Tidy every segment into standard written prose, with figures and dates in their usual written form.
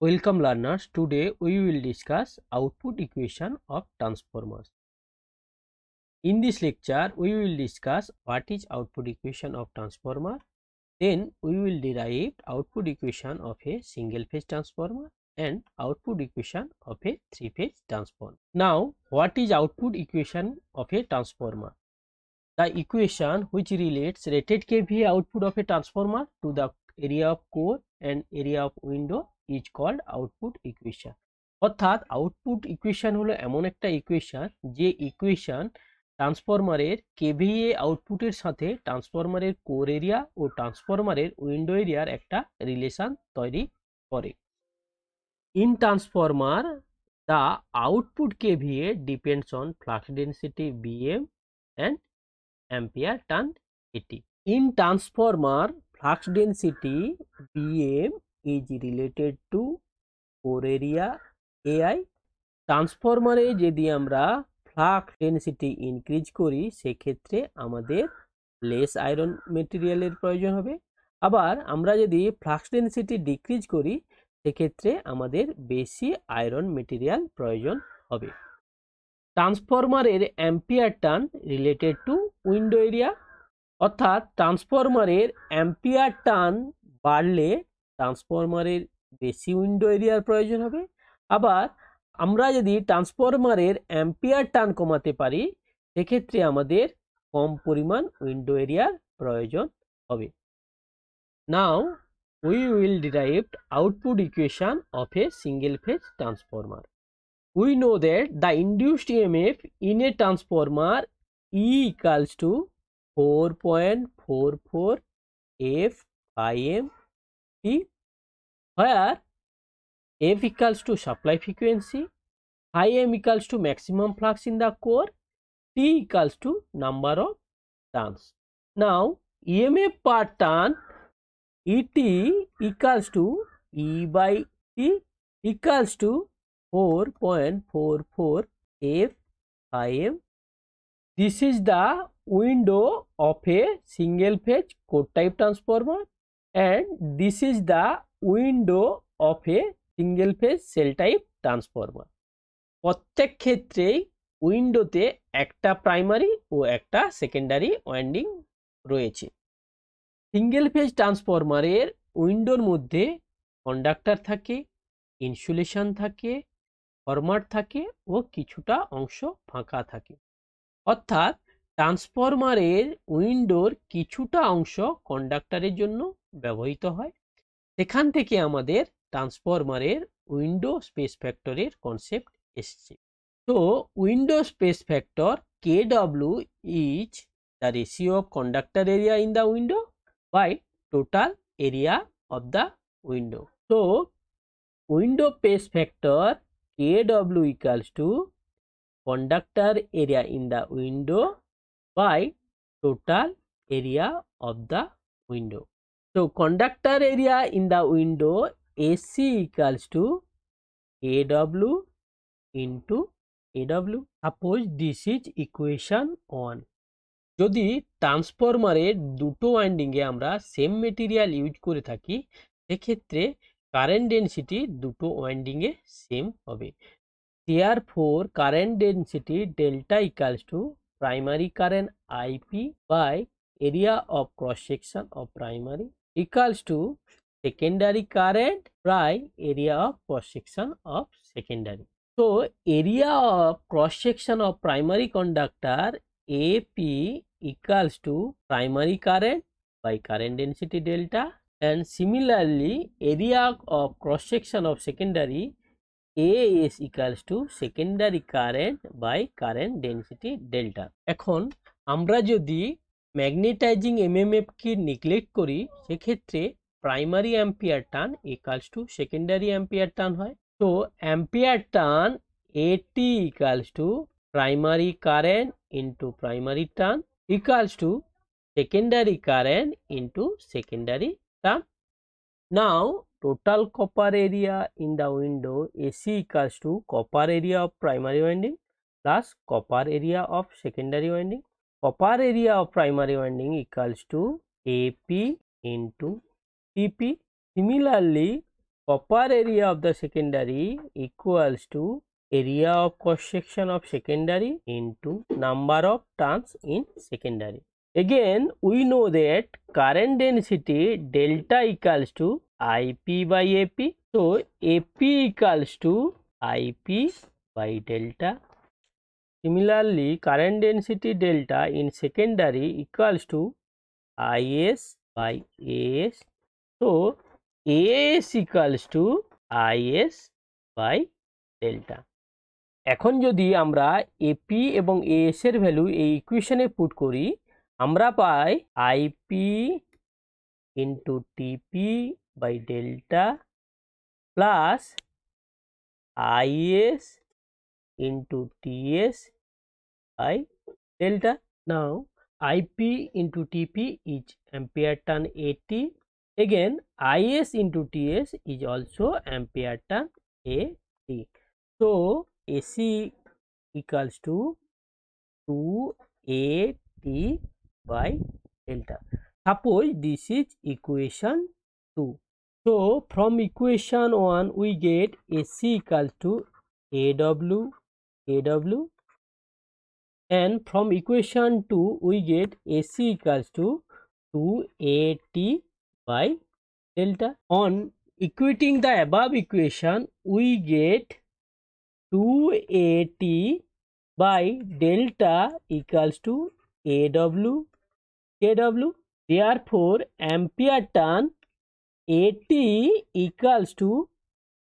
Welcome learners, today we will discuss output equation of transformers. In this lecture, we will discuss what is output equation of transformer, then we will derive output equation of a single phase transformer and output equation of a three phase transformer. Now, what is output equation of a transformer? The equation which relates rated kVA output of a transformer to the area of core and area of window is called output equation. অর্থাৎ output equation হলো এমন একটা equation যে equation ট্রান্সফরমারের KVA আউটপুটের সাথে ট্রান্সফরমারের core area ও ট্রান্সফরমারের উইন্ডো এরিয়ার একটা রিলেশন তৈরি করে। In transformer the output kVA depends on flux density Bm and ampere turn AT. In transformer, flux density Bm is related to core area AI. ট্রান্সফরমারে যদি আমরা ফ্লাক্স ডেনসিটি ইনক্রিজ করি সেক্ষেত্রে আমাদের লেস আয়রন মেটেরিয়ালের প্রয়োজন হবে, আবার আমরা যদি ফ্লাক্স ডেনসিটি ডিক্রিজ করি সেক্ষেত্রে আমাদের বেশি আয়রন মেটেরিয়াল প্রয়োজন হবে। ট্রান্সফরমারের ampere turn related to window area, অর্থাৎ ট্রান্সফরমারের অ্যাম্পিয়ার টার্ন বাড়লে ট্রান্সফরমারের বেশি উইন্ডো এরিয়ার প্রয়োজন হবে, আবার আমরা যদি ট্রান্সফরমারের অ্যাম্পিয়ার টার্ন কমাতে পারি সেক্ষেত্রে আমাদের কম পরিমাণ উইন্ডো এরিয়ার প্রয়োজন হবে। নাও we will derive output equation of a single phase transformer. We know that the induced EMF in a transformer E equals to 4.44 F IM T, where F equals to supply frequency, IM equals to maximum flux in the core, T equals to number of turns. Now EMF per turn ET equals to E by T equals to 4.44 F IM. This is the window of a single phase core type transformer and this is the window of a single phase cell type transformer. প্রত্যেক ক্ষেত্রেই উইন্ডোতে একটা primary ও একটা secondary winding রয়েছে। Single phase ট্রান্সফরমারের উইন্ডোর মধ্যে conductor থাকে, ইনসুলেশন থাকে, ফরম্যাট থাকে ও কিছুটা অংশ ফাঁকা থাকে। অর্থাৎ ট্রান্সফরমারের উইন্ডোর কিছুটা অংশ কন্ডাক্টরের জন্য ব্যবহৃত হয়। সেখান থেকে আমাদের ট্রান্সফরমারের উইন্ডো স্পেস ফ্যাক্টরের কনসেপ্ট এসছে। তো window space factor KW is the ratio of conductor area in the window by total area of the window. So window space factor KW equals to conductor area in the window by total area of the window. So conductor area in the window AC equals to AW into AW. Suppose this is equation 1. যদি ট্রান্সফরমারের দুটো ওয়াইন্ডিংয়ে আমরা same material use করে থাকি সেক্ষেত্রে current density দুটো ওয়াইন্ডিংয়ে same হবে। Therefore current density delta equals to primary current IP by area of cross section of primary equals to secondary current by area of cross section of secondary. So area of cross section of primary conductor AP equals to primary current by current density delta, and similarly area of cross section of secondary AS equals to secondary current by current density delta. এখন আমরা যদি magnetising MMF কে neglect করি সেক্ষেত্রে primary ampere turn equals to secondary ampere turn হয়। তো ampere turn AT equals to primary current into primary turn equals to secondary current into secondary turn. Now total copper area in the window AC equals to copper area of primary winding plus copper area of secondary winding. Copper area of primary winding equals to AP into TP. Similarly copper area of the secondary equals to area of cross section of secondary into number of turns in secondary. Again, we know that current density delta equals to IP by AP. So, AP equals to IP by delta. Similarly, current density delta in secondary equals to IS by AS. So, AS equals to IS by delta. এখন যদি আমরা AP এবং AS এর value এই ইকুয়েশনে put করি, আমরা পাই IP into TP by delta plus IS into TS by delta. Now IP into TP is ampere turn AT. Again IS into TS is also ampere turn AT. So AC equals to 2AT by delta. Suppose this is equation 2. So from equation 1 we get AC equals to AW, and from equation 2 we get AC equals to 2AT by delta. On equating the above equation we get 2AT by delta equals to AW KW. Therefore ampere turn AT equals to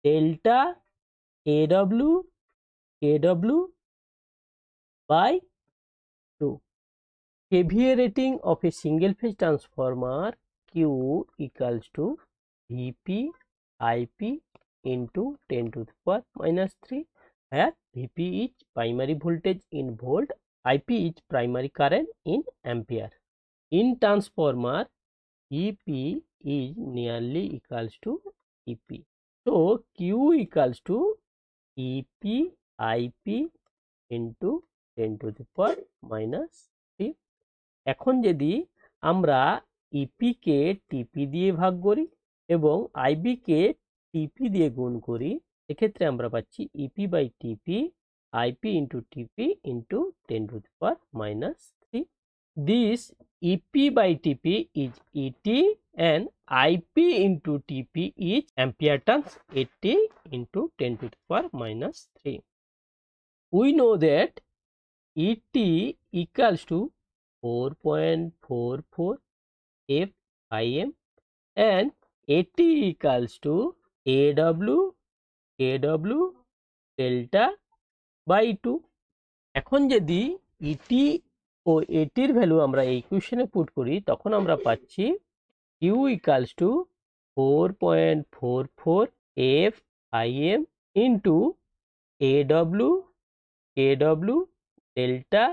delta AW KW by 2. KVA rating of a single phase transformer Q equals to VP IP into 10 to the power minus 3, where VP is primary voltage in volt, IP is primary current in ampere. In transformer, EP is nearly equals to EP. So Q equals to EP IP into 10 to the power minus 3. এখন যদি আমরা EP কে TP দিয়ে ভাগ করি এবং IB কে TP দিয়ে গুণ করি, এক্ষেত্রে আমরা পাচ্ছি EP by TP IP into TP into 10 to the power minus 3. This EP by TP is ET and IP into TP is ampere turns AT into 10 to the power minus 3. We know that ET equals to 4.44 FIM and AT equals to AW KW delta by 2. এখন যদি ET O AT এর value আমরা এই ইকুয়েশনে put করি, তখন আমরা পাচ্ছি Q equals to 4.44 FIM into AW KW delta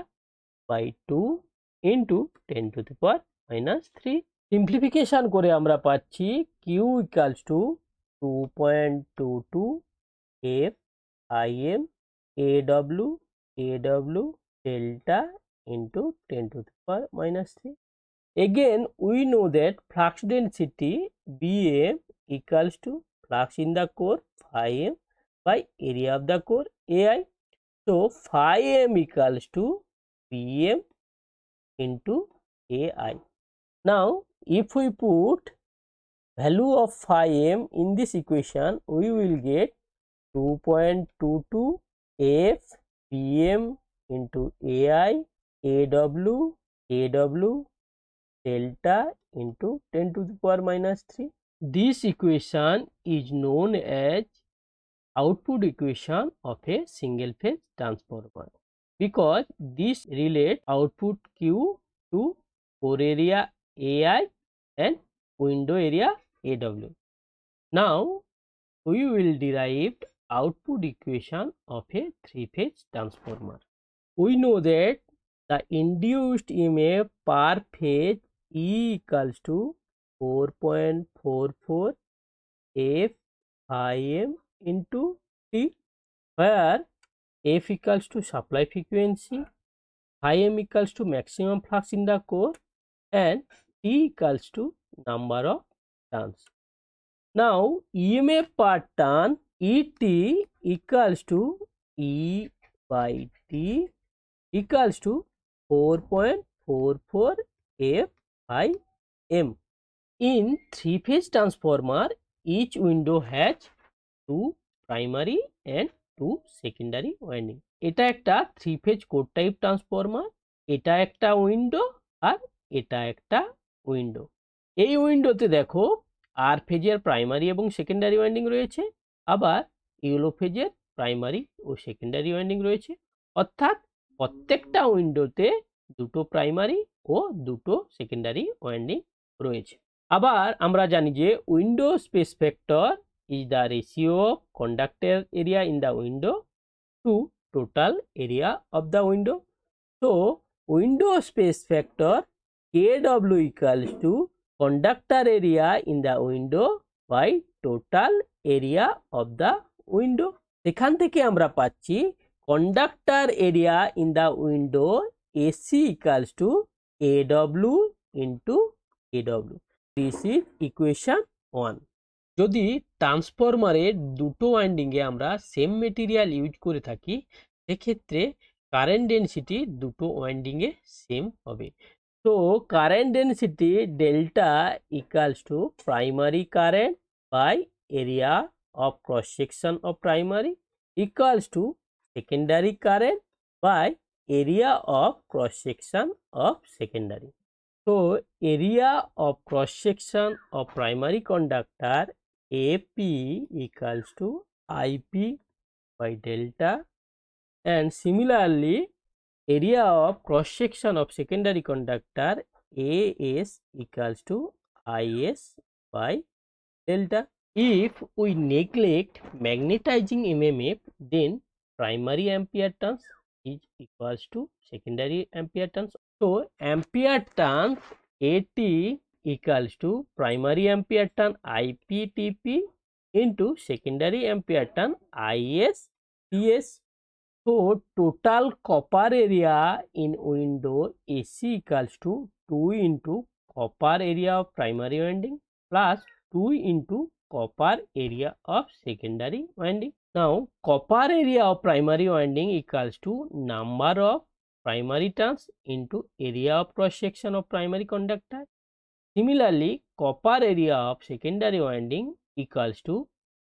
by 2 into 10 to the power minus 3. Simplification করে আমরা পাচ্ছি Q equals to 2.22 FIM AW KW delta into 10 to the power minus 3. Again we know that flux density BM equals to flux in the core phi m by area of the core AI. So phi m equals to BM into AI. Now if we put value of phi m in this equation, we will get 2.22 F BM into AI AW KW delta into 10 to the power minus 3. This equation is known as output equation of a single phase transformer, because this relates output Q to core area AI and window area AW. Now we will derive output equation of a three-phase transformer. We know that the induced EMF per phase E equals to 4.44 F IM into T, where F equals to supply frequency, IM equals to maximum flux in the core, and T equals to number of turns. Now EMF per turn ET equals to E by T equals to 4.44 F by M. In three-phase transformer, each window has two primary and two secondary winding. এটা একটা three phase core type transformer, এটা একটা window আর এটা একটা window. এই উইন্ডোতে দেখো আর ফেজের প্রাইমারি এবং সেকেন্ডারি ওয়াইন্ডিং রয়েছে, আবার ইয়েলো ফেজের প্রাইমারি ও সেকেন্ডারি ওয়াইন্ডিং রয়েছে, অর্থাৎ প্রত্যেকটা উইন্ডোতে দুটো প্রাইমারি ও দুটো সেকেন্ডারি ওয়াইন্ডিং রয়েছে। আবার আমরা জানি যে window space vector is the ratio of conductor area in the window to total area of the window. So window space factor KW equals to conductor area in the window by total area of the window. এখান থেকে আমরা পাচ্ছি conductor area in the window AC equals to AW into AW. This is equation 1. যদি ট্রান্সফরমারের দুটো ওয়াইন্ডিংয়ে আমরা same material use করে থাকি, সেক্ষেত্রে কারেন্ট ডেনসিটি দুটো ওয়াইন্ডিংয়ে সেম হবে। তো current density delta equals to primary current by area of cross section of primary equals to secondary current by area of cross section of secondary. তো area of cross section of primary conductor AP equals to IP by delta, and similarly area of cross section of secondary conductor AS equals to IS by delta. If we neglect magnetizing MMF, then primary ampere turns is equals to secondary ampere turns. So ampere turns AT equals to primary ampere turn IPTP into secondary ampere turn ISTS. So total copper area in window AC equals to 2 into copper area of primary winding plus 2 into copper area of secondary winding. Now copper area of primary winding equals to number of primary turns into area of cross section of primary conductor. Similarly, copper area of secondary winding equals to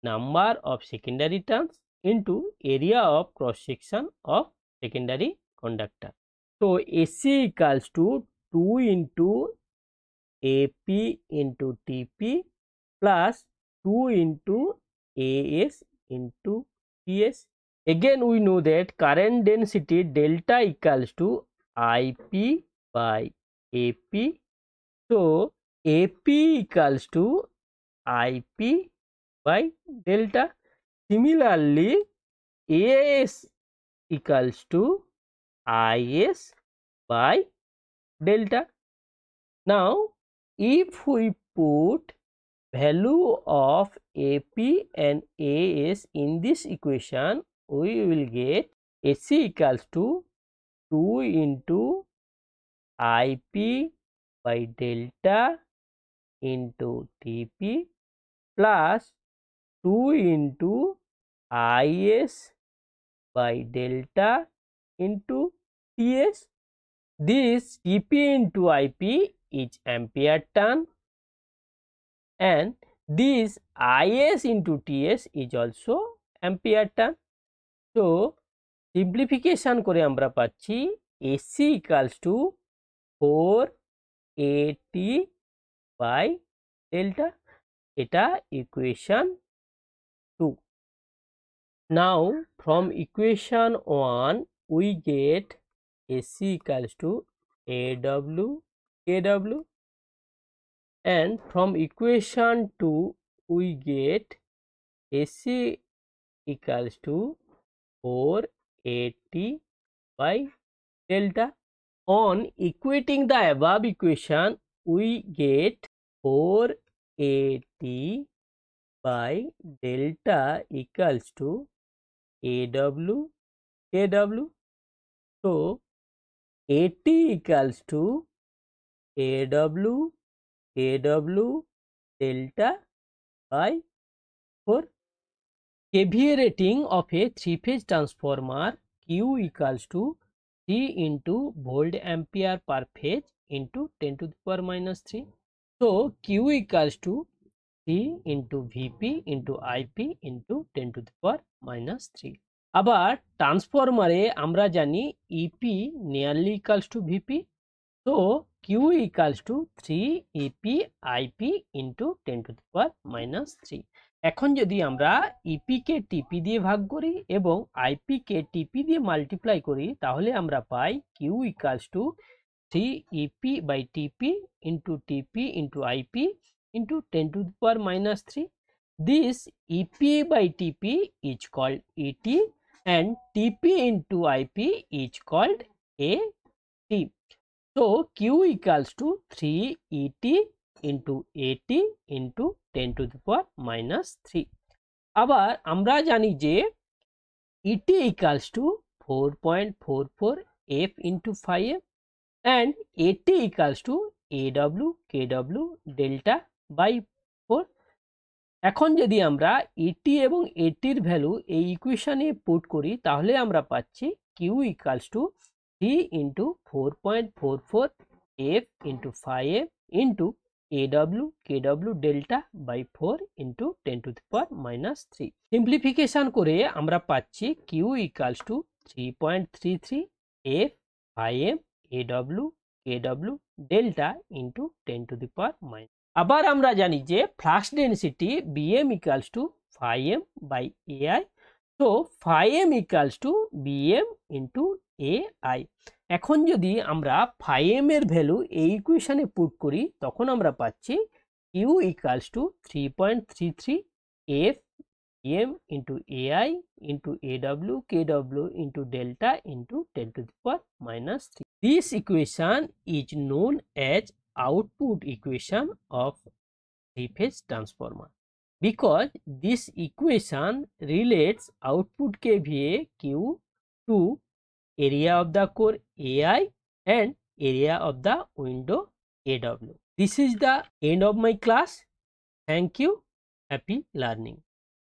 number of secondary turns into area of cross section of secondary conductor. So AC equals to 2 into AP into TP plus 2 into AS into TS. Again we know that current density delta equals to IP by AP. So AP equals to IP by delta. Similarly, AS equals to IS by delta. Now, if we put value of AP and AS in this equation, we will get AC equals to 2 into IP by delta into TP plus 2 into IS by delta into TS. This TP into IP is ampere turn and this IS into TS is also ampere turn. So simplification করে আমরা পাচ্ছি AC equals to 4AT by delta. এটা equation 2. Now from equation 1 we get AC equals to AW KW, and from equation 2 we get AC equals to 4AT by delta. On equating the above equation we get 4AT by delta equals to AW KW. So AT equals to AW KW delta by 4. KVA rating of a 3-phase transformer Q equals to 3 into volt ampere per phase into 10 to the power minus 3. So Q equals to 3 into Vp into Ip into 10 to the power minus 3. আবার ট্রান্সফরমারে আমরা জানি EP nearly equals to VP, so Q equals to 3 EP IP into 10 to the power minus 3। এখন যদি আমরা EP কে টিপি দিয়ে ভাগ করি এবং IP কে টিপি দিয়ে মাল্টিপ্লাই করি তাহলে আমরা পাই Q equals to 3 EP by TP into IP into 10 to the power minus 3. This EP by TP is called ET and TP into IP is called AT. So Q equals to 3 ET into AT into 10 to the power minus 3. আবার আমরা জানি যে ET equals to 4.44 F into 5F and AT equals to AW KW delta by 4। এখন যদি আমরা ইটি এবং এটির value এই ইকুয়েশনে পুট করি তাহলে আমরা পাচ্ছি Q equals to 3 into 4.44 F into 5 into AW KW delta by 4 into 10 to the power minus 3। Simplification করে আমরা পাচ্ছি Q equals to 3.33 F 5 AW KW delta into 10 to the power minus. আবার আমরা জানি যে flux density BM equals to 5M by AI, so 5M equals to BM into AI। এখন যদি আমরা 5M এর ভ্যালু এই ইকুয়েশনে পুট করি তখন আমরা পাচ্ছি Q equals to 3.33 F BM into AI into AW KW into delta into 10 to the power minus 3। This equation is known as output equation of three-phase transformer because this equation relates output kVA Q to area of the core AI and area of the window AW. This is the end of my class. Thank you. Happy learning.